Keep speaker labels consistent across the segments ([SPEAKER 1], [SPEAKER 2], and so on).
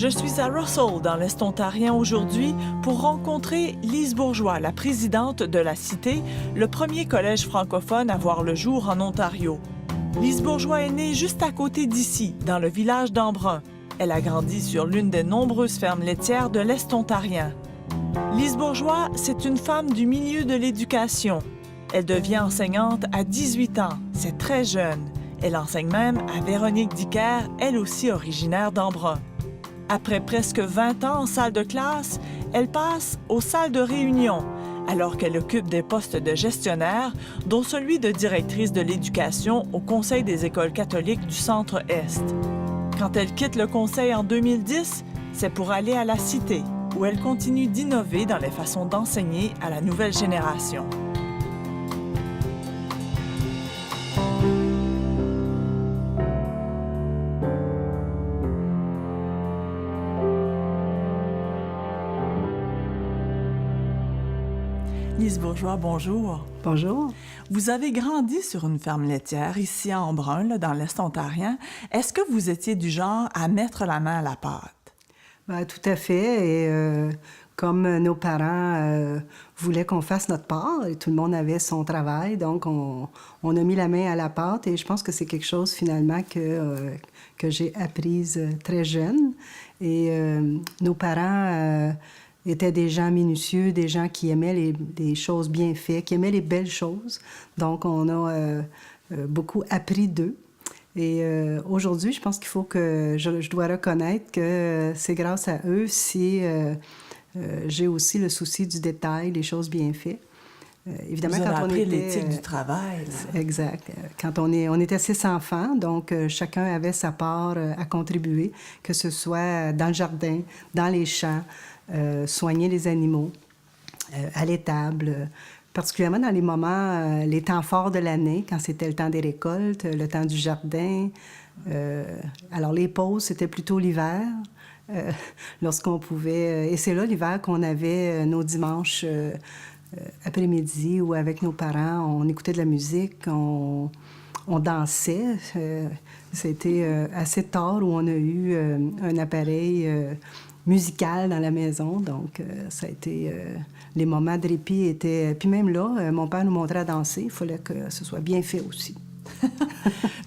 [SPEAKER 1] Je suis à Russell, dans l'Est ontarien aujourd'hui, pour rencontrer Lise Bourgeois, la présidente de la Cité, le premier collège francophone à voir le jour en Ontario. Lise Bourgeois est née juste à côté d'ici, dans le village d'Embrun. Elle a grandi sur l'une des nombreuses fermes laitières de l'Est ontarien. Lise Bourgeois, c'est une femme du milieu de l'éducation. Elle devient enseignante à 18 ans. C'est très jeune. Elle enseigne même à Véronique Dicker, elle aussi originaire d'Embrun. Après presque 20 ans en salle de classe, elle passe aux salles de réunion, alors qu'elle occupe des postes de gestionnaire, dont celui de directrice de l'éducation au Conseil des écoles catholiques du Centre-Est. Quand elle quitte le Conseil en 2010, c'est pour aller à la Cité, où elle continue d'innover dans les façons d'enseigner à la nouvelle génération. Lise Bourgeois, bonjour.
[SPEAKER 2] Bonjour.
[SPEAKER 1] Vous avez grandi sur une ferme laitière ici à Embrun, là, dans l'Est ontarien. Est-ce que vous étiez du genre à mettre la main à la pâte?
[SPEAKER 2] Bien, tout à fait. Et comme nos parents voulaient qu'on fasse notre part, et tout le monde avait son travail, donc on a mis la main à la pâte. Et je pense que c'est quelque chose, finalement, que j'ai apprise très jeune. Et nos parents étaient des gens minutieux, des gens qui aimaient les choses bien faites, qui aimaient les belles choses. Donc, on a beaucoup appris d'eux. Et aujourd'hui, je pense qu'il faut que je dois reconnaître que c'est grâce à eux si j'ai aussi le souci du détail, les choses bien faites.
[SPEAKER 1] Évidemment, vous avez appris l'éthique du travail. Là.
[SPEAKER 2] Exact. Quand on était 6 enfants, donc chacun avait sa part à contribuer, que ce soit dans le jardin, dans les champs, soigner les animaux, à l'étable, particulièrement dans les moments, les temps forts de l'année, quand c'était le temps des récoltes, le temps du jardin. Alors, les pauses, c'était plutôt l'hiver, lorsqu'on pouvait... et c'est là, l'hiver, qu'on avait nos dimanches après-midi où, avec nos parents, on écoutait de la musique, on dansait. C'était assez tard où on a eu un appareil musical dans la maison, donc ça a été... les moments de répit étaient... Puis même là, mon père nous montrait à danser, il fallait que ce soit bien fait aussi.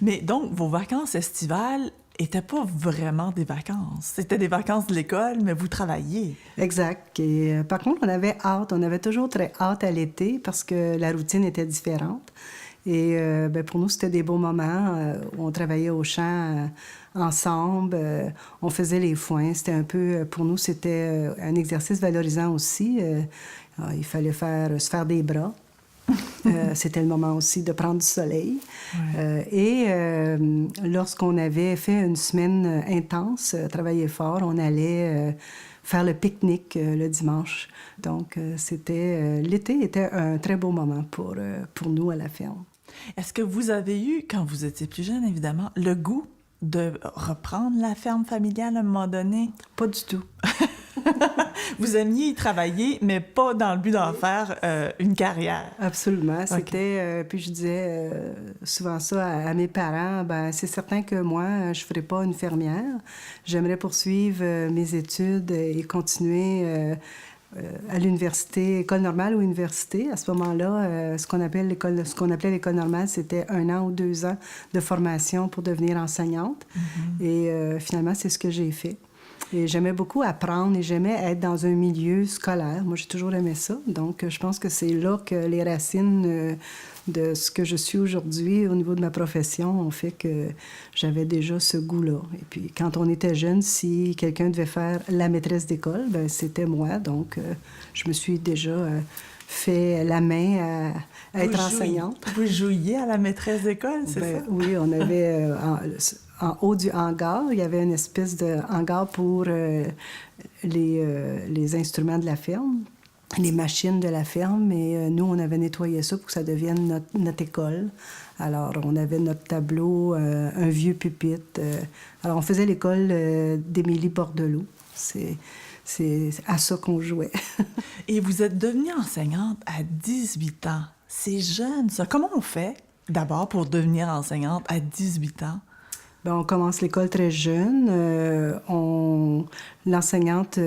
[SPEAKER 1] Mais donc, vos vacances estivales n'étaient pas vraiment des vacances. C'était des vacances de l'école, mais vous travailliez.
[SPEAKER 2] Exact. Et par contre, on avait toujours très hâte à l'été parce que la routine était différente. Et bien, pour nous, c'était des beaux moments où on travaillait au champ ensemble, on faisait les foins. C'était un peu, pour nous, c'était un exercice valorisant aussi. Il fallait se faire des bras. C'était le moment aussi de prendre du soleil. Ouais. Lorsqu'on avait fait une semaine intense, travailler fort, on allait faire le pique-nique le dimanche. Donc, l'été était un très beau moment pour nous à la ferme.
[SPEAKER 1] Est-ce que vous avez eu, quand vous étiez plus jeune, évidemment, le goût de reprendre la ferme familiale à un moment donné?
[SPEAKER 2] Pas du tout.
[SPEAKER 1] Vous aimiez y travailler, mais pas dans le but d'en faire une carrière.
[SPEAKER 2] Absolument. C'était... puis je disais souvent ça à mes parents, ben c'est certain que moi, je ne ferai pas une fermière. J'aimerais poursuivre mes études et continuer à l'université, école normale ou université. À ce moment-là, ce qu'on appelait l'école normale, c'était 1 an ou 2 ans de formation pour devenir enseignante. Mm-hmm. Et finalement, c'est ce que j'ai fait. Et j'aimais beaucoup apprendre et j'aimais être dans un milieu scolaire. Moi, j'ai toujours aimé ça. Donc, je pense que c'est là que les racines de ce que je suis aujourd'hui au niveau de ma profession ont fait que j'avais déjà ce goût-là. Et puis, quand on était jeune, si quelqu'un devait faire la maîtresse d'école, ben c'était moi. Donc, je me suis déjà fait la main à être enseignante.
[SPEAKER 1] Vous jouiez à la maîtresse d'école, c'est ça?
[SPEAKER 2] Oui, on avait... en haut du hangar, il y avait une espèce de hangar pour les instruments de la ferme, les machines de la ferme. Et nous, on avait nettoyé ça pour que ça devienne notre école. Alors, on avait notre tableau, un vieux pupitre. Alors, on faisait l'école d'Émilie Bordelot. C'est à ça qu'on jouait.
[SPEAKER 1] Et vous êtes devenue enseignante à 18 ans. C'est jeune, ça. Comment on fait, d'abord, pour devenir enseignante à 18 ans?
[SPEAKER 2] Ben, on commence l'école très jeune. L'enseignante,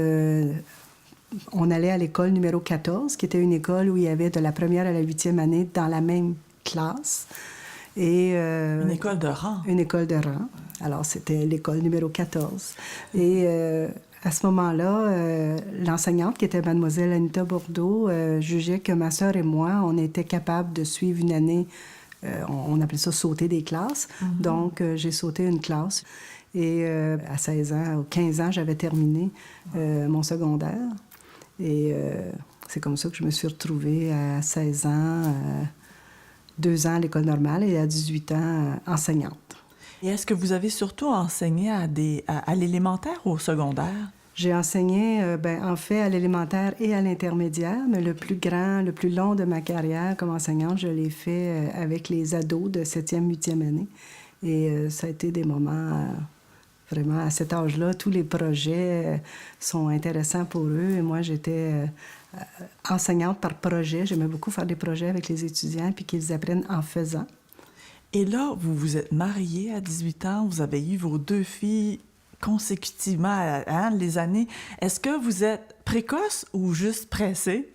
[SPEAKER 2] on allait à l'école numéro 14, qui était une école où il y avait de la première à la 8e année dans la même classe. Et,
[SPEAKER 1] une école de rang.
[SPEAKER 2] Une école de rang. Alors, c'était l'école numéro 14. Et à ce moment-là, l'enseignante, qui était mademoiselle Anita Bordeaux, jugeait que ma sœur et moi, on était capables de suivre une année. On appelait ça sauter des classes. Mm-hmm. Donc, j'ai sauté une classe. Et à 16 ans ou 15 ans, j'avais terminé mon secondaire. Et c'est comme ça que je me suis retrouvée à 16 ans, 2 ans à l'école normale et à 18 ans enseignante.
[SPEAKER 1] Et est-ce que vous avez surtout enseigné à l'élémentaire ou au secondaire?
[SPEAKER 2] J'ai enseigné, en fait, à l'élémentaire et à l'intermédiaire, mais le plus grand, le plus long de ma carrière comme enseignante, je l'ai fait avec les ados de 7e, 8e année. Et ça a été des moments, vraiment, à cet âge-là, tous les projets sont intéressants pour eux. Et moi, j'étais enseignante par projet. J'aimais beaucoup faire des projets avec les étudiants puis qu'ils apprennent en faisant.
[SPEAKER 1] Et là, vous vous êtes mariée à 18 ans, vous avez eu vos 2 filles consécutivement les années. Est-ce que vous êtes précoce ou juste pressée?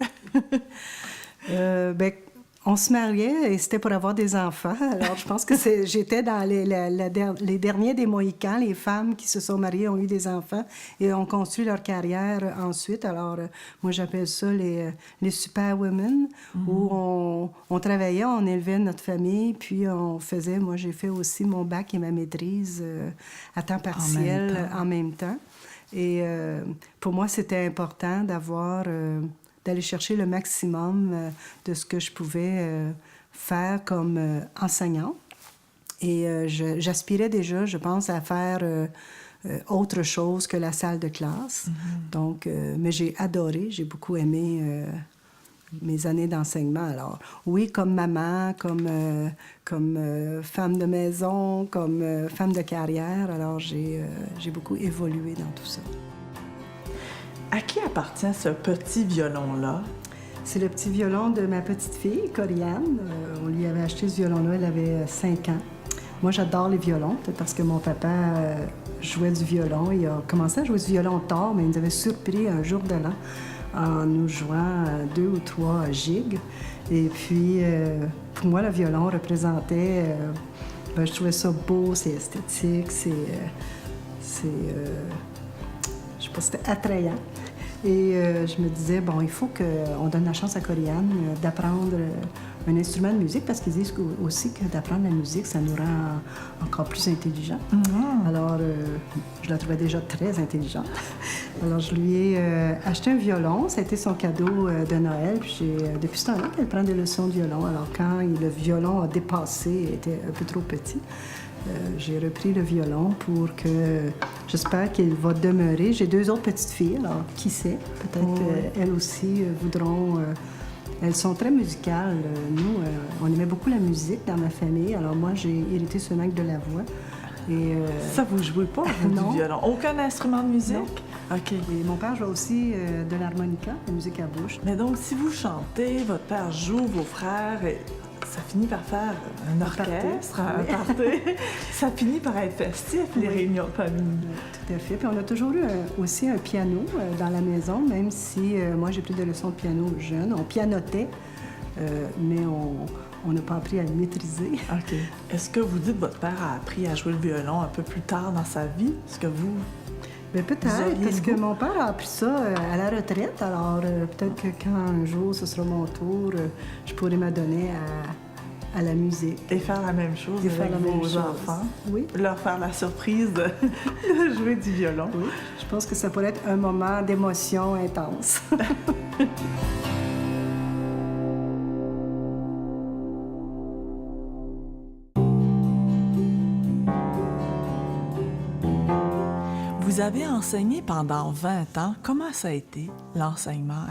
[SPEAKER 2] On se mariait et c'était pour avoir des enfants. Alors, je pense que j'étais dans les derniers des Mohicans. Les femmes qui se sont mariées ont eu des enfants et ont construit leur carrière ensuite. Alors, moi, j'appelle ça les superwomen, où on travaillait, on élevait notre famille, puis on faisait... Moi, j'ai fait aussi mon bac et ma maîtrise à temps partiel en même temps. Et pour moi, c'était important d'aller chercher le maximum de ce que je pouvais faire comme enseignante. Et j'aspirais déjà, je pense, à faire autre chose que la salle de classe. Mm-hmm. Donc, mais j'ai adoré, j'ai beaucoup aimé mes années d'enseignement. Alors, oui, comme maman, comme femme de maison, comme femme de carrière. Alors, j'ai beaucoup évolué dans tout ça.
[SPEAKER 1] À qui appartient ce petit violon-là?
[SPEAKER 2] C'est le petit violon de ma petite fille, Corianne. On lui avait acheté ce violon-là, elle avait 5 ans. Moi, j'adore les violons, peut-être parce que mon papa jouait du violon. Il a commencé à jouer du violon tard, mais il nous avait surpris un jour de l'an en nous jouant 2 ou 3 gigs. Et puis, pour moi, le violon représentait... je trouvais ça beau, c'est esthétique, je sais pas, c'était attrayant. Et je me disais, bon, il faut qu'on donne la chance à Corianne d'apprendre un instrument de musique, parce qu'ils disent aussi que d'apprendre la musique, ça nous rend encore plus intelligents. Mm-hmm. Alors, je la trouvais déjà très intelligente. Alors, je lui ai acheté un violon. Ça a été son cadeau de Noël. Puis depuis ce temps-là qu'elle prend des leçons de violon. Alors, quand le violon a dépassé, était un peu trop petit, j'ai repris le violon pour que... J'espère qu'il va demeurer. J'ai 2 autres petites filles, alors qui sait? Peut-être elles aussi voudront... elles sont très musicales. Nous, on aimait beaucoup la musique dans ma famille. Alors moi, j'ai hérité seulement de la voix. Et,
[SPEAKER 1] ça, vous jouez pas du violon? Aucun instrument de musique?
[SPEAKER 2] Non. OK. Et mon père joue aussi de l'harmonica, la musique à bouche.
[SPEAKER 1] Mais donc, si vous chantez, votre père joue, vos frères... Ça finit par faire un orchestre, un party. Ça finit par être festif, les réunions de famille.
[SPEAKER 2] Tout à fait. Puis on a toujours eu aussi un piano dans la maison, même si moi, j'ai pris des leçons de piano jeune. On pianotait, mais on n'a pas appris à le maîtriser.
[SPEAKER 1] OK. Est-ce que vous dites que votre père a appris à jouer le violon un peu plus tard dans sa vie? Est-ce que vous...
[SPEAKER 2] Bien, peut-être, parce que mon père a appris ça à la retraite. Alors, peut-être que quand un jour ce sera mon tour, je pourrai m'adonner à la musique.
[SPEAKER 1] Et faire la même chose avec vos enfants.
[SPEAKER 2] Oui.
[SPEAKER 1] Leur faire la surprise de jouer du violon.
[SPEAKER 2] Oui. Je pense que ça pourrait être un moment d'émotion intense.
[SPEAKER 1] Vous avez enseigné pendant 20 ans. Comment ça a été, l'enseignement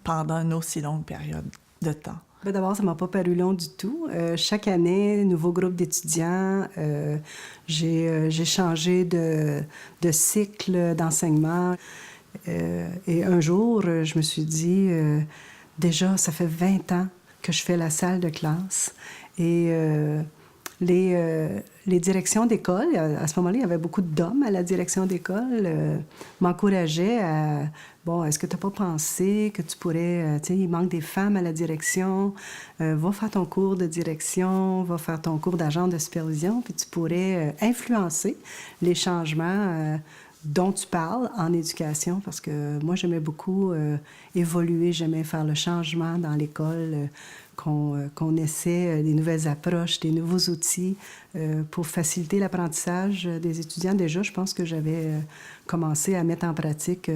[SPEAKER 1] pendant une aussi longue période de temps?
[SPEAKER 2] Bien, d'abord, ça ne m'a pas paru long du tout. Chaque année, nouveau groupe d'étudiants. J'ai changé de cycle d'enseignement. Et un jour, je me suis dit, déjà, ça fait 20 ans que je fais la salle de classe. Et les directions d'école, à ce moment-là, il y avait beaucoup d'hommes à la direction d'école, m'encourageaient à, bon, est-ce que tu n'as pas pensé que tu pourrais, tu sais, il manque des femmes à la direction, va faire ton cours de direction, va faire ton cours d'agent de supervision, puis tu pourrais influencer les changements dont tu parles en éducation, parce que moi, j'aimais beaucoup évoluer, j'aimais faire le changement dans l'école, qu'on essaie des nouvelles approches, des nouveaux outils pour faciliter l'apprentissage des étudiants. Déjà, je pense que j'avais commencé à mettre en pratique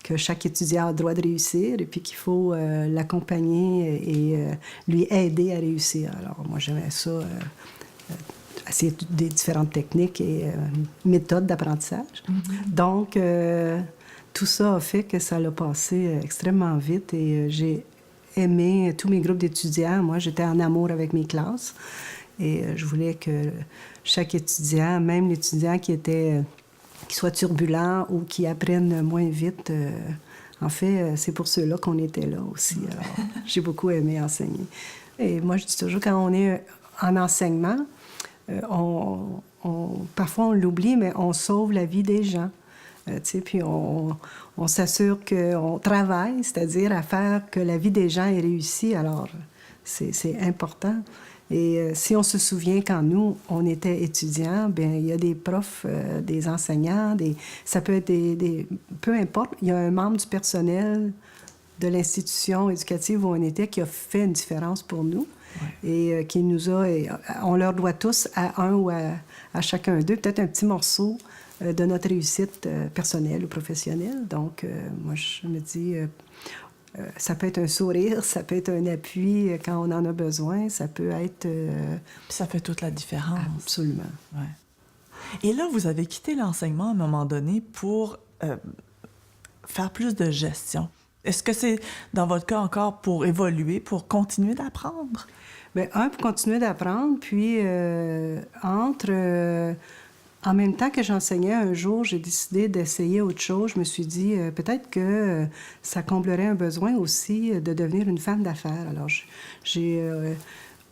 [SPEAKER 2] que chaque étudiant a le droit de réussir et puis qu'il faut l'accompagner et lui aider à réussir. Alors, moi, j'aimais ça, essayer des différentes techniques et méthodes d'apprentissage. Donc, tout ça a fait que ça l'a passé extrêmement vite et j'ai aimé tous mes groupes d'étudiants. Moi, j'étais en amour avec mes classes et je voulais que chaque étudiant, même l'étudiant qui soit turbulent ou qui apprenne moins vite, en fait, c'est pour ceux-là qu'on était là aussi. Alors, j'ai beaucoup aimé enseigner. Et moi, je dis toujours, quand on est en enseignement, parfois on l'oublie, mais on sauve la vie des gens. Puis on s'assure qu'on travaille, c'est-à-dire à faire que la vie des gens est réussie. Alors, c'est important. Et si on se souvient quand nous, on était étudiants, bien, il y a des profs, des enseignants, ça peut être peu importe, il y a un membre du personnel de l'institution éducative où on était qui a fait une différence pour nous. Ouais. Et qui nous a... on leur doit tous à un ou à chacun d'eux peut-être un petit morceau de notre réussite personnelle ou professionnelle. Donc, moi, je me dis, ça peut être un sourire, ça peut être un appui quand on en a besoin, ça peut être...
[SPEAKER 1] Puis ça fait toute la différence.
[SPEAKER 2] Absolument.
[SPEAKER 1] Ouais. Et là, vous avez quitté l'enseignement à un moment donné pour faire plus de gestion. Est-ce que c'est, dans votre cas, encore pour évoluer, pour continuer d'apprendre?
[SPEAKER 2] Bien, pour continuer d'apprendre, puis en même temps que j'enseignais, un jour, j'ai décidé d'essayer autre chose. Je me suis dit, peut-être que ça comblerait un besoin aussi de devenir une femme d'affaires. Alors, j'ai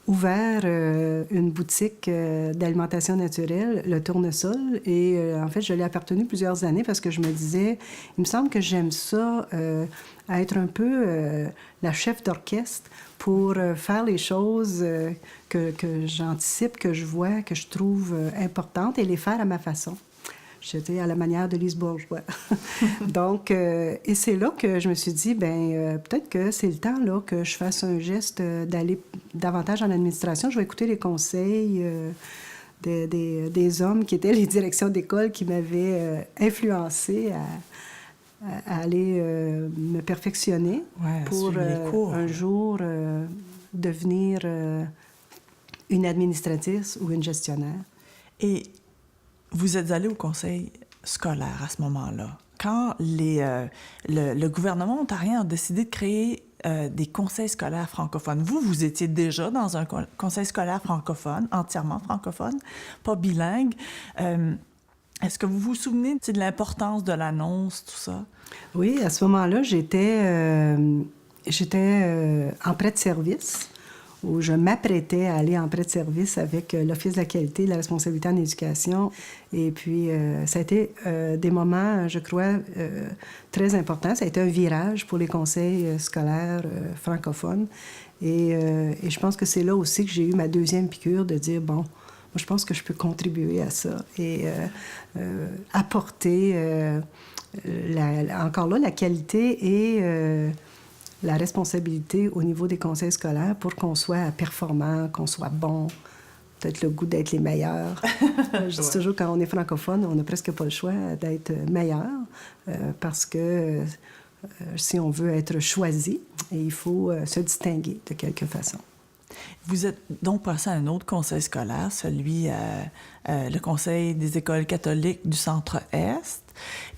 [SPEAKER 2] ouvert une boutique d'alimentation naturelle, le Tournesol, et en fait, je l'ai appartenu plusieurs années parce que je me disais, il me semble que j'aime ça, être un peu la chef d'orchestre pour faire les choses que j'anticipe, que je vois, que je trouve importantes et les faire à ma façon. J'étais à la manière de Lise Bourgeois. Donc, et c'est là que je me suis dit, bien, peut-être que c'est le temps là, que je fasse un geste d'aller davantage en administration. Je vais écouter les conseils des hommes qui étaient les directions d'école qui m'avaient influencée à aller me perfectionner pour un jour devenir une administratrice ou une gestionnaire.
[SPEAKER 1] Et vous êtes allée au conseil scolaire à ce moment-là. Quand le gouvernement ontarien a décidé de créer des conseils scolaires francophones, vous étiez déjà dans un conseil scolaire francophone, entièrement francophone, pas bilingue. Est-ce que vous vous souvenez de l'importance de l'annonce, tout ça?
[SPEAKER 2] Oui, à ce moment-là, j'étais en prêt de service, où je m'apprêtais à aller en prêt de service avec l'Office de la qualité et de la responsabilité en éducation. Et puis, ça a été des moments, je crois, très importants. Ça a été un virage pour les conseils scolaires francophones. Et je pense que c'est là aussi que j'ai eu ma deuxième piqûre de dire, bon, moi, je pense que je peux contribuer à ça et apporter, encore là, la qualité et la responsabilité au niveau des conseils scolaires pour qu'on soit performant, qu'on soit bon, peut-être le goût d'être les meilleurs. Je dis toujours, quand on est francophone, on n'a presque pas le choix d'être meilleur parce que si on veut être choisi, il faut se distinguer de quelque façon.
[SPEAKER 1] Vous êtes donc passé à un autre conseil scolaire, celui, le Conseil des écoles catholiques du Centre-Est.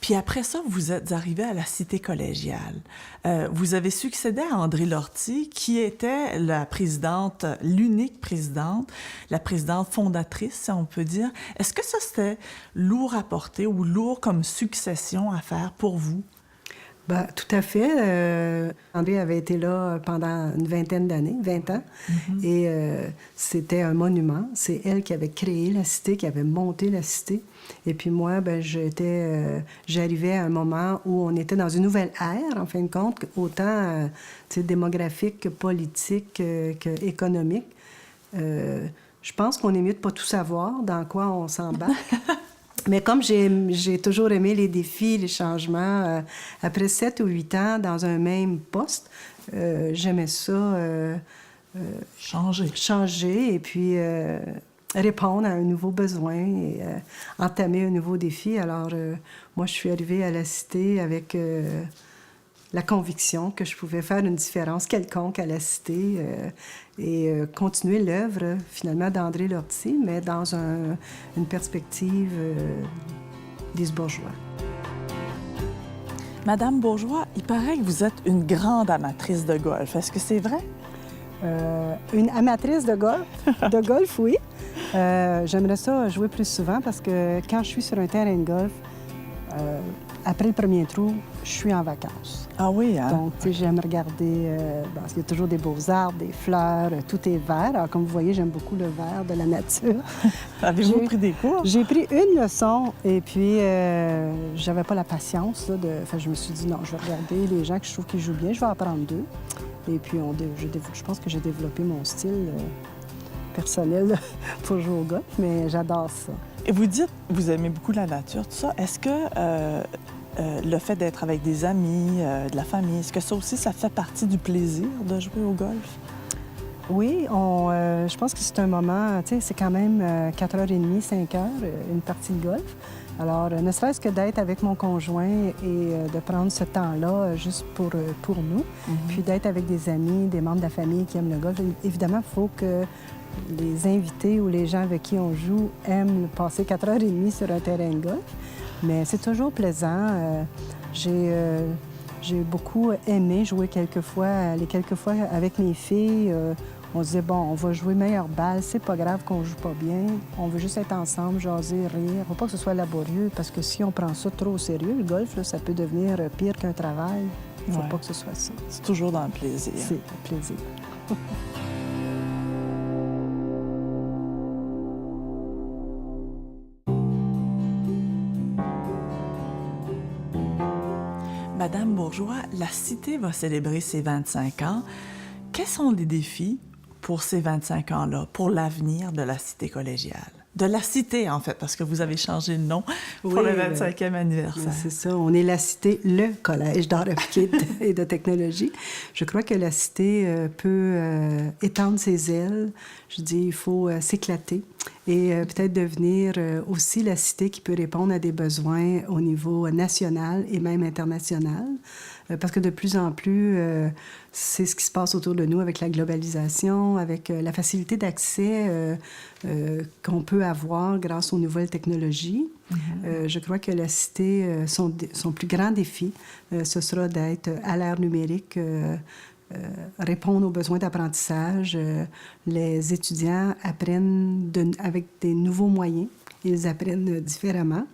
[SPEAKER 1] Puis après ça, vous êtes arrivé à la Cité collégiale. Vous avez succédé à André Lortie, qui était la présidente, l'unique présidente, la présidente fondatrice, si on peut dire. Est-ce que ça, c'était lourd à porter ou lourd comme succession à faire pour vous?
[SPEAKER 2] Ben, tout à fait. André avait été là pendant une vingtaine d'années, 20 ans, et c'était un monument. C'est elle qui avait créé la cité, qui avait monté la cité. Et puis moi, ben, j'arrivais à un moment où on était dans une nouvelle ère, en fin de compte, autant démographique que politique que économique. Je pense qu'on est mieux de ne pas tout savoir dans quoi on s'embarque. Mais comme j'ai toujours aimé les défis, les changements, après 7 ou 8 ans dans un même poste, j'aimais ça changer et puis répondre à un nouveau besoin et entamer un nouveau défi. Alors, moi, je suis arrivée à la Cité avec la conviction que je pouvais faire une différence quelconque à la Cité et continuer l'œuvre, finalement, d'André Lortie, mais dans une perspective Lise Bourgeois.
[SPEAKER 1] Madame Bourgeois, il paraît que vous êtes une grande amatrice de golf. Est-ce que c'est vrai?
[SPEAKER 2] Une amatrice de golf, oui. J'aimerais ça jouer plus souvent parce que quand je suis sur un terrain de golf, après le premier trou, je suis en vacances.
[SPEAKER 1] Ah oui, hein?
[SPEAKER 2] Donc, tu sais, j'aime regarder, parce qu'il y a toujours des beaux arbres, des fleurs, tout est vert. Alors, comme vous voyez, j'aime beaucoup le vert de la nature.
[SPEAKER 1] Avez-vous pris des cours?
[SPEAKER 2] J'ai pris une leçon et puis j'avais pas la patience. Là, Enfin, je me suis dit, non, je vais regarder les gens que je trouve qui jouent bien, je vais apprendre d'eux. Et puis, je pense que j'ai développé mon style personnel pour jouer au golf, mais j'adore ça.
[SPEAKER 1] Et vous dites, vous aimez beaucoup la nature, tout ça. Est-ce que le fait d'être avec des amis, de la famille, est-ce que ça aussi, ça fait partie du plaisir de jouer au golf?
[SPEAKER 2] Oui, je pense que c'est un moment, tu sais, c'est quand même 4h30, 5h, une partie de golf. Alors, ne serait-ce que d'être avec mon conjoint et de prendre ce temps-là juste pour nous, puis d'être avec des amis, des membres de la famille qui aiment le golf. Évidemment, il faut que les invités ou les gens avec qui on joue aiment passer 4h30 sur un terrain de golf. Mais c'est toujours plaisant. J'ai beaucoup aimé jouer les quelques fois avec mes filles. On se disait, bon, on va jouer meilleure balle, c'est pas grave qu'on joue pas bien. On veut juste être ensemble, jaser, rire. Faut pas que ce soit laborieux, parce que si on prend ça trop au sérieux, le golf, là, ça peut devenir pire qu'un travail. Faut pas que ce soit ça.
[SPEAKER 1] C'est toujours dans le plaisir.
[SPEAKER 2] C'est le plaisir.
[SPEAKER 1] Madame Bourgeois, la Cité va célébrer ses 25 ans. Quels sont les défis pour ces 25 ans-là, pour l'avenir de la Cité collégiale? De la Cité, en fait, parce que vous avez changé de nom pour le 25e anniversaire.
[SPEAKER 2] C'est ça. On est la Cité, le Collège d'art appliqué et de technologie. Je crois que la Cité peut étendre ses ailes. Je dis, il faut s'éclater et peut-être devenir aussi la Cité qui peut répondre à des besoins au niveau national et même international. Parce que de plus en plus, c'est ce qui se passe autour de nous avec la globalisation, avec la facilité d'accès qu'on peut avoir grâce aux nouvelles technologies. Je crois que la Cité, son plus grand défi, ce sera d'être à l'ère numérique, répondre aux besoins d'apprentissage. Les étudiants apprennent avec des nouveaux moyens. Ils apprennent différemment.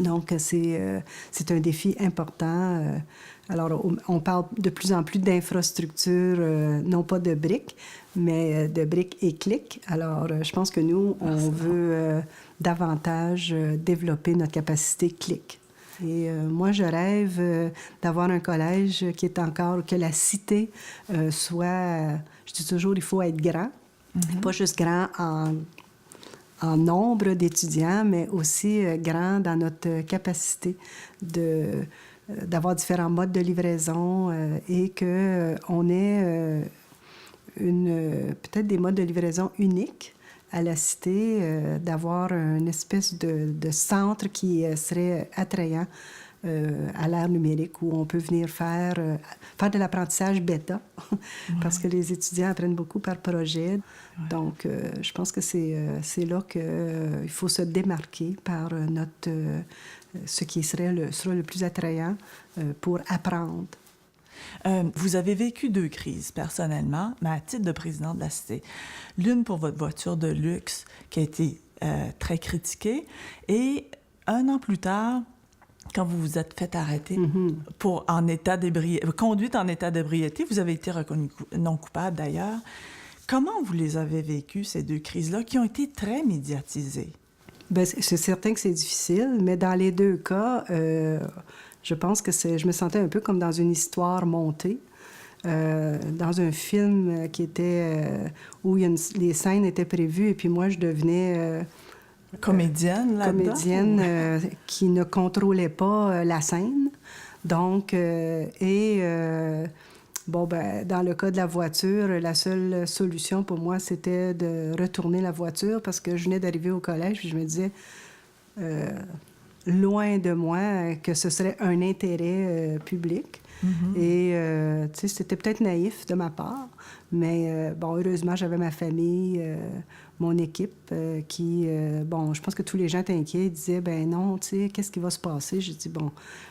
[SPEAKER 2] Donc, c'est un défi important. Alors, on parle de plus en plus d'infrastructures, non pas de briques, mais de briques et clics. Alors, je pense que nous, on veut davantage développer notre capacité clic. Et moi, je rêve d'avoir un collège qui est encore, que la Cité soit, je dis toujours, il faut être grand, pas juste grand en nombre d'étudiants, mais aussi grand dans notre capacité d'avoir différents modes de livraison et qu'on ait peut-être des modes de livraison uniques à la Cité, d'avoir une espèce de centre qui serait attrayant à l'ère numérique où on peut venir faire de l'apprentissage bêta, parce que les étudiants apprennent beaucoup par projet. Donc, je pense que c'est là qu'il faut se démarquer par ce qui sera le plus attrayant pour apprendre.
[SPEAKER 1] Vous avez vécu 2 crises, personnellement, mais à titre de présidente de la Cité. L'une pour votre voiture de luxe, qui a été très critiquée, et 1 an plus tard, quand vous vous êtes fait arrêter pour conduite en état d'ébriété, vous avez été reconnu non coupable d'ailleurs. Comment vous les avez vécues, ces deux crises-là, qui ont été très médiatisées?
[SPEAKER 2] Bien, c'est certain que c'est difficile, mais dans les deux cas, je pense que je me sentais un peu comme dans une histoire montée. Dans un film qui était où les scènes étaient prévues et puis moi je devenais
[SPEAKER 1] comédienne là-dedans?
[SPEAKER 2] Comédienne qui ne contrôlait pas la scène. Donc, bon, ben, dans le cas de la voiture, la seule solution pour moi, c'était de retourner la voiture parce que je venais d'arriver au collège puis je me disais, loin de moi, que ce serait un intérêt public. Et, tu sais, c'était peut-être naïf de ma part, mais bon, heureusement, j'avais ma famille, mon équipe qui, bon, je pense que tous les gens étaient inquiets. Ils disaient, ben non, tu sais, qu'est-ce qui va se passer? J'ai dit, bon,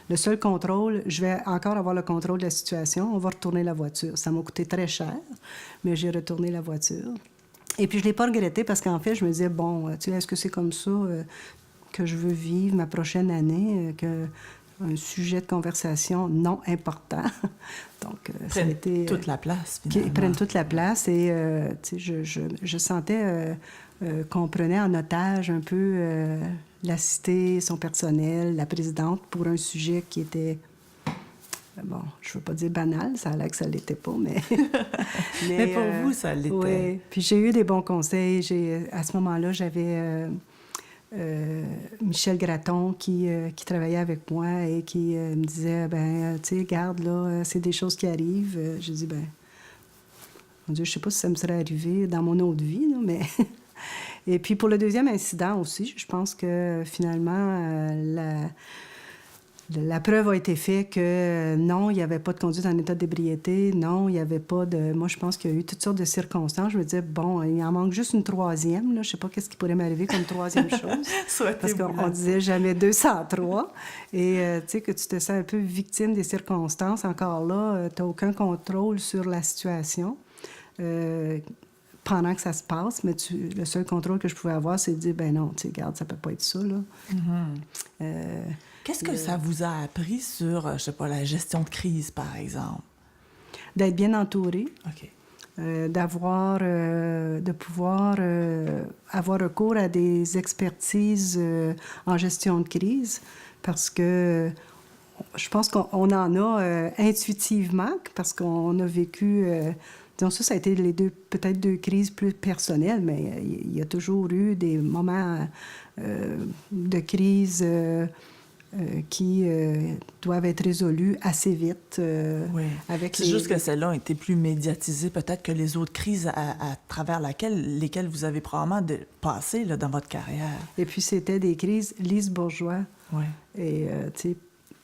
[SPEAKER 2] le seul contrôle, je vais encore avoir le contrôle de la situation, on va retourner la voiture. Ça m'a coûté très cher, mais j'ai retourné la voiture. Et puis, je ne l'ai pas regretté parce qu'en fait, je me disais, bon, tu sais, est-ce que c'est comme ça que je veux vivre ma prochaine année, un sujet de conversation non important. Donc, ça a été...
[SPEAKER 1] toute la place, finalement.
[SPEAKER 2] Qui prennent toute la place. Et, tu sais, je sentais qu'on prenait en otage un peu la cité, son personnel, la présidente, pour un sujet qui était... Bon, je ne veux pas dire banal, ça a l'air que ça ne l'était pas, mais...
[SPEAKER 1] mais pour vous, ça l'était.
[SPEAKER 2] Oui. Puis j'ai eu des bons conseils. À ce moment-là, j'avais... Michel Gratton qui travaillait avec moi et qui me disait, ben tu sais, garde, là, c'est des choses qui arrivent. J'ai dit, ben mon Dieu, je sais pas si ça me serait arrivé dans mon autre vie, là, mais... Et puis pour le deuxième incident aussi, je pense que finalement, la preuve a été faite que non, il n'y avait pas de conduite en état d'ébriété, non, il n'y avait pas de... Moi, je pense qu'il y a eu toutes sortes de circonstances. Je me disais, bon, il en manque juste une troisième, là. Je ne sais pas qu'est-ce qui pourrait m'arriver comme troisième chose. Parce qu'on disait jamais 203. Et, tu sais, que tu te sens un peu victime des circonstances. Encore là, tu n'as aucun contrôle sur la situation pendant que ça se passe, mais le seul contrôle que je pouvais avoir, c'est de dire, ben non, tu sais, regarde, ça peut pas être ça, là.
[SPEAKER 1] Qu'est-ce que ça vous a appris sur, je sais pas, la gestion de crise, par exemple?
[SPEAKER 2] D'être bien entouré.
[SPEAKER 1] OK.
[SPEAKER 2] De pouvoir avoir recours à des expertises en gestion de crise, parce que je pense qu'on en a intuitivement, parce qu'on a vécu... disons, ça a été peut-être deux crises plus personnelles, mais il y a toujours eu des moments de crise... qui doivent être résolus assez vite.
[SPEAKER 1] Oui. C'est juste que celles-là ont été plus médiatisées peut-être que les autres crises à travers lesquelles vous avez probablement passé là, dans votre carrière.
[SPEAKER 2] Et puis, c'était des crises Lise Bourgeois.
[SPEAKER 1] Oui.
[SPEAKER 2] Et, tu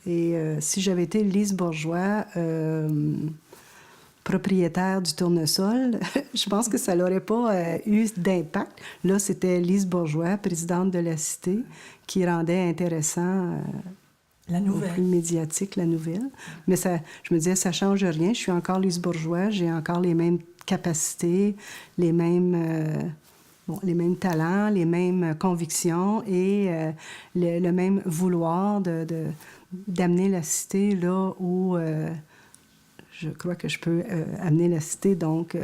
[SPEAKER 2] sais, si j'avais été Lise Bourgeois, propriétaire du tournesol, je pense que ça n'aurait pas eu d'impact. Là, c'était Lise Bourgeois, présidente de la Cité, qui rendait intéressant,
[SPEAKER 1] la nouvelle.
[SPEAKER 2] Plus médiatique, la nouvelle. Mais ça, je me disais, ça ne change rien. Je suis encore Lise Bourgeois, j'ai encore les mêmes capacités, les mêmes talents, les mêmes convictions et le même vouloir d'amener la Cité là où... je crois que je peux amener la Cité, donc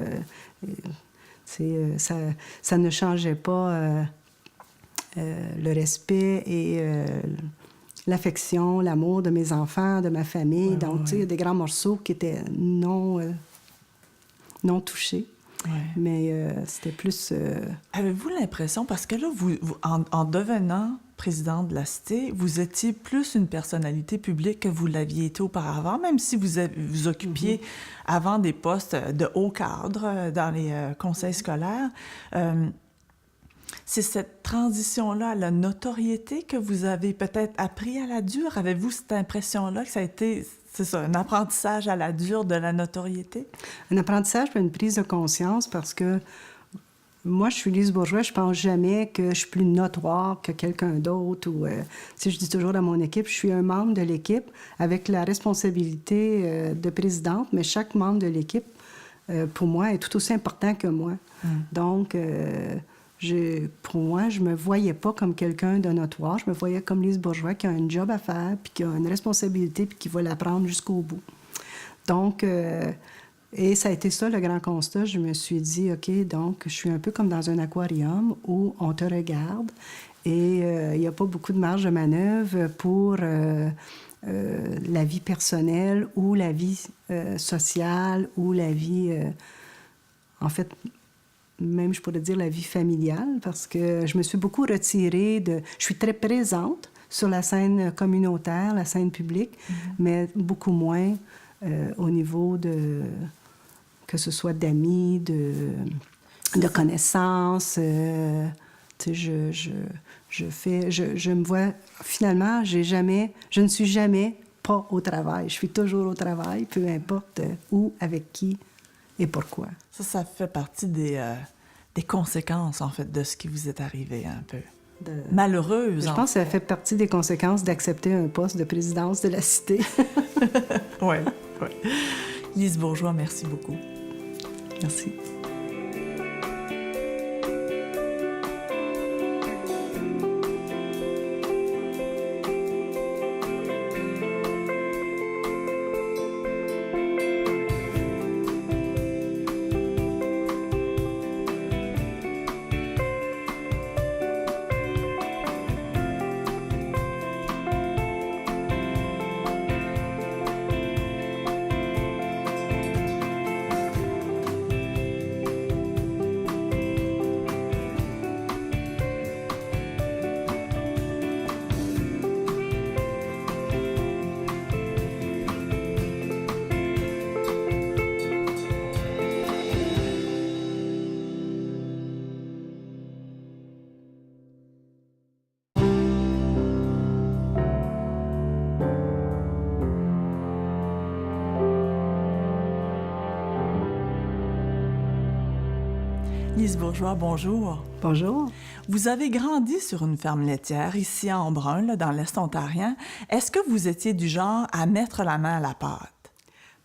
[SPEAKER 2] ça ne changeait pas le respect et l'affection, l'amour de mes enfants, de ma famille.
[SPEAKER 1] Ouais,
[SPEAKER 2] donc, tu sais, il y a des grands morceaux qui étaient non touchés. Ouais. Mais c'était plus...
[SPEAKER 1] Avez-vous l'impression, parce que là, en devenant présidente de la Cité, vous étiez plus une personnalité publique que vous l'aviez été auparavant, même si vous occupiez avant des postes de haut cadre dans les conseils scolaires. C'est cette transition-là à la notoriété que vous avez peut-être appris à la dure. Avez-vous cette impression-là que ça a été, c'est ça, un apprentissage à la dure de la notoriété? Un
[SPEAKER 2] apprentissage puis une prise de conscience parce que moi, je suis Lise Bourgeois, je pense jamais que je suis plus notoire que quelqu'un d'autre. Ou, je dis toujours à mon équipe, je suis un membre de l'équipe avec la responsabilité de présidente, mais chaque membre de l'équipe, pour moi, est tout aussi important que moi. Donc, pour moi, je me voyais pas comme quelqu'un de notoire. Je me voyais comme Lise Bourgeois qui a un job à faire, puis qui a une responsabilité, puis qui va la prendre jusqu'au bout. Donc, et ça a été ça le grand constat. Je me suis dit, OK, donc je suis un peu comme dans un aquarium où on te regarde et il n'y a pas beaucoup de marge de manœuvre pour la vie personnelle ou la vie sociale ou la vie, en fait, même je pourrais dire la vie familiale, parce que je me suis beaucoup retirée de... Je suis très présente sur la scène communautaire, la scène publique, mais beaucoup moins au niveau de... que ce soit d'amis, de connaissances. Tu sais, je me vois... Finalement, je ne suis jamais pas au travail. Je suis toujours au travail, peu importe où, avec qui et pourquoi.
[SPEAKER 1] Ça fait partie des conséquences, en fait, de ce qui vous est arrivé un peu. Malheureuse.
[SPEAKER 2] Je pense que ça fait partie des conséquences d'accepter un poste de présidence de la cité.
[SPEAKER 1] Oui, oui. Lise Bourgeois, merci beaucoup.
[SPEAKER 2] Merci.
[SPEAKER 1] Lise Bourgeois, bonjour.
[SPEAKER 2] Bonjour.
[SPEAKER 1] Vous avez grandi sur une ferme laitière ici à Embrun, là, dans l'Est ontarien. Est-ce que vous étiez du genre à mettre la main à la pâte?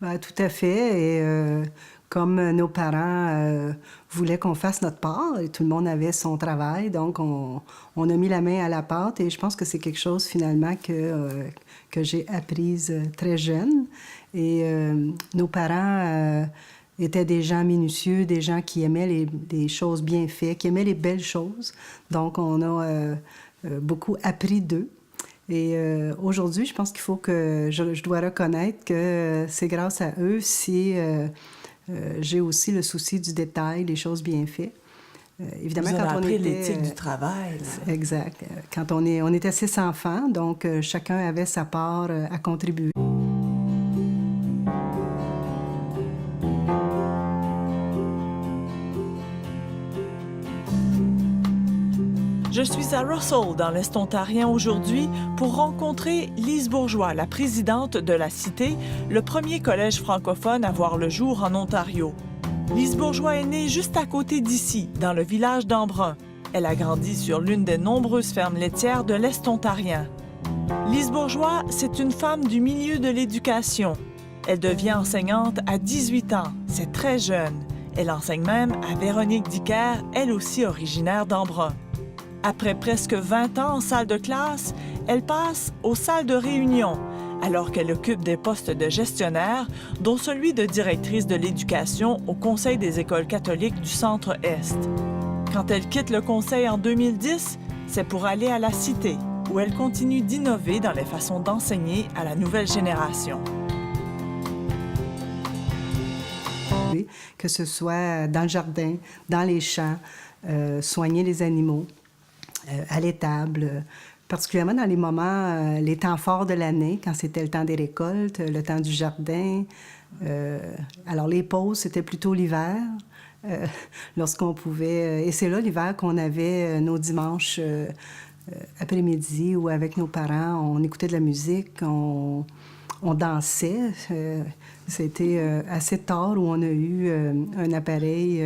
[SPEAKER 2] Bien, tout à fait. Et comme nos parents voulaient qu'on fasse notre part, et tout le monde avait son travail, donc on a mis la main à la pâte. Et je pense que c'est quelque chose, finalement, que j'ai apprise très jeune. Et nos parents... étaient des gens minutieux, des gens qui aimaient les choses bien faites, qui aimaient les belles choses. Donc, on a beaucoup appris d'eux. Et aujourd'hui, je pense qu'il faut que... Je dois reconnaître que c'est grâce à eux si j'ai aussi le souci du détail, les choses bien faites.
[SPEAKER 1] Évidemment, vous avez appris l'éthique du travail. Là.
[SPEAKER 2] Exact. Quand on était 6 enfants, donc chacun avait sa part à contribuer.
[SPEAKER 1] Je suis à Russell, dans l'Est ontarien aujourd'hui, pour rencontrer Lise Bourgeois, la présidente de la Cité, le premier collège francophone à voir le jour en Ontario. Lise Bourgeois est née juste à côté d'ici, dans le village d'Embrun. Elle a grandi sur l'une des nombreuses fermes laitières de l'Est ontarien. Lise Bourgeois, c'est une femme du milieu de l'éducation. Elle devient enseignante à 18 ans. C'est très jeune. Elle enseigne même à Véronique Dicker, elle aussi originaire d'Embrun. Après presque 20 ans en salle de classe, elle passe aux salles de réunion, alors qu'elle occupe des postes de gestionnaire, dont celui de directrice de l'éducation au Conseil des écoles catholiques du Centre-Est. Quand elle quitte le Conseil en 2010, c'est pour aller à la Cité, où elle continue d'innover dans les façons d'enseigner à la nouvelle génération.
[SPEAKER 2] Que ce soit dans le jardin, dans les champs, soigner les animaux, à l'étable, particulièrement dans les moments, les temps forts de l'année, quand c'était le temps des récoltes, le temps du jardin. Alors, les pauses, c'était plutôt l'hiver, lorsqu'on pouvait... et c'est là, l'hiver, qu'on avait nos dimanches après-midi où, avec nos parents, on écoutait de la musique, on dansait. C'était assez tard où on a eu un appareil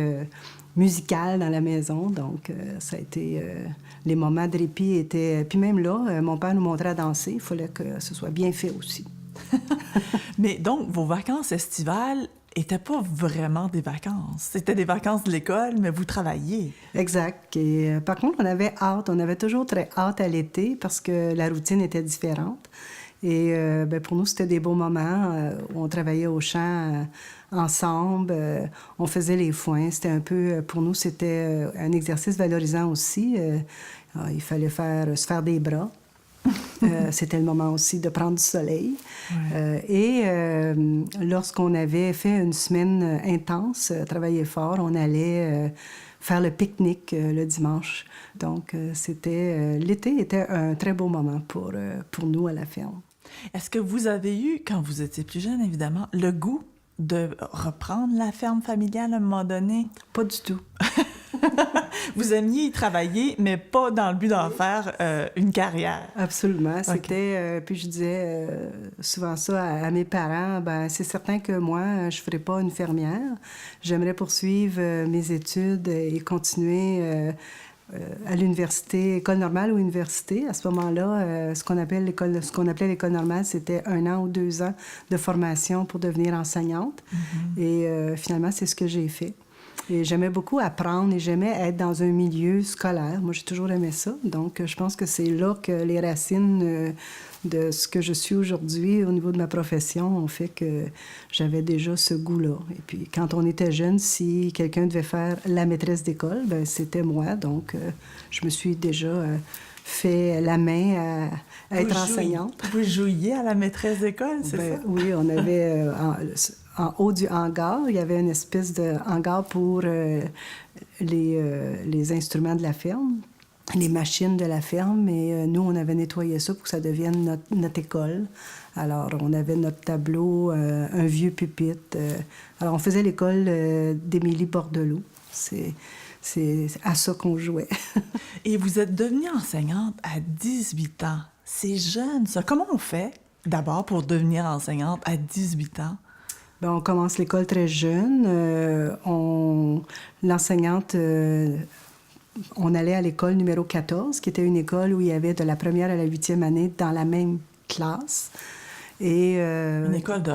[SPEAKER 2] musical dans la maison, donc ça a été... les moments de répit étaient... Puis même là, mon père nous montrait à danser, il fallait que ce soit bien fait aussi.
[SPEAKER 1] Mais donc, vos vacances estivales n'étaient pas vraiment des vacances. C'était des vacances de l'école, mais vous travailliez.
[SPEAKER 2] Exact. Et par contre, on avait hâte. On avait toujours très hâte à l'été parce que la routine était différente. Et pour nous, c'était des beaux moments où on travaillait au champ ensemble. On faisait les foins. C'était un peu, pour nous, c'était un exercice valorisant aussi. Il fallait se faire des bras. C'était le moment aussi de prendre du soleil. Ouais. Lorsqu'on avait fait une semaine intense, travaillé fort, on allait faire le pique-nique le dimanche. Donc, l'été était un très beau moment pour nous à la ferme.
[SPEAKER 1] Est-ce que vous avez eu, quand vous étiez plus jeune, évidemment, le goût de reprendre la ferme familiale à un moment donné?
[SPEAKER 2] Pas du tout.
[SPEAKER 1] Vous aimiez y travailler, mais pas dans le but d'en faire une carrière.
[SPEAKER 2] Absolument.
[SPEAKER 1] C'était...
[SPEAKER 2] puis je disais souvent ça à mes parents, c'est certain que moi, je ne ferai pas une fermière. J'aimerais poursuivre mes études et continuer à l'université, école normale ou université. À ce moment-là, ce qu'on appelait l'école normale, c'était 1 an ou 2 ans de formation pour devenir enseignante. Mm-hmm. Et finalement, c'est ce que j'ai fait. Et j'aimais beaucoup apprendre et j'aimais être dans un milieu scolaire. Moi, j'ai toujours aimé ça. Donc, je pense que c'est là que les racines de ce que je suis aujourd'hui au niveau de ma profession ont fait que j'avais déjà ce goût-là. Et puis, quand on était jeune, si quelqu'un devait faire la maîtresse d'école, c'était moi. Donc, je me suis déjà fait la main à être enseignante.
[SPEAKER 1] Vous jouiez à la maîtresse d'école, c'est ça?
[SPEAKER 2] Oui, on avait... en haut du hangar, il y avait une espèce de hangar pour les instruments de la ferme, les machines de la ferme. Et nous, on avait nettoyé ça pour que ça devienne notre école. Alors, on avait notre tableau, un vieux pupitre. Alors, on faisait l'école d'Émilie Bordelot. C'est à ça qu'on jouait.
[SPEAKER 1] Et vous êtes devenue enseignante à 18 ans. C'est jeune, ça. Comment on fait, d'abord, pour devenir enseignante à 18 ans?
[SPEAKER 2] On commence l'école très jeune. L'enseignante, on allait à l'école numéro 14, qui était une école où il y avait de la première à la 8e année dans la même classe. Et,
[SPEAKER 1] une école de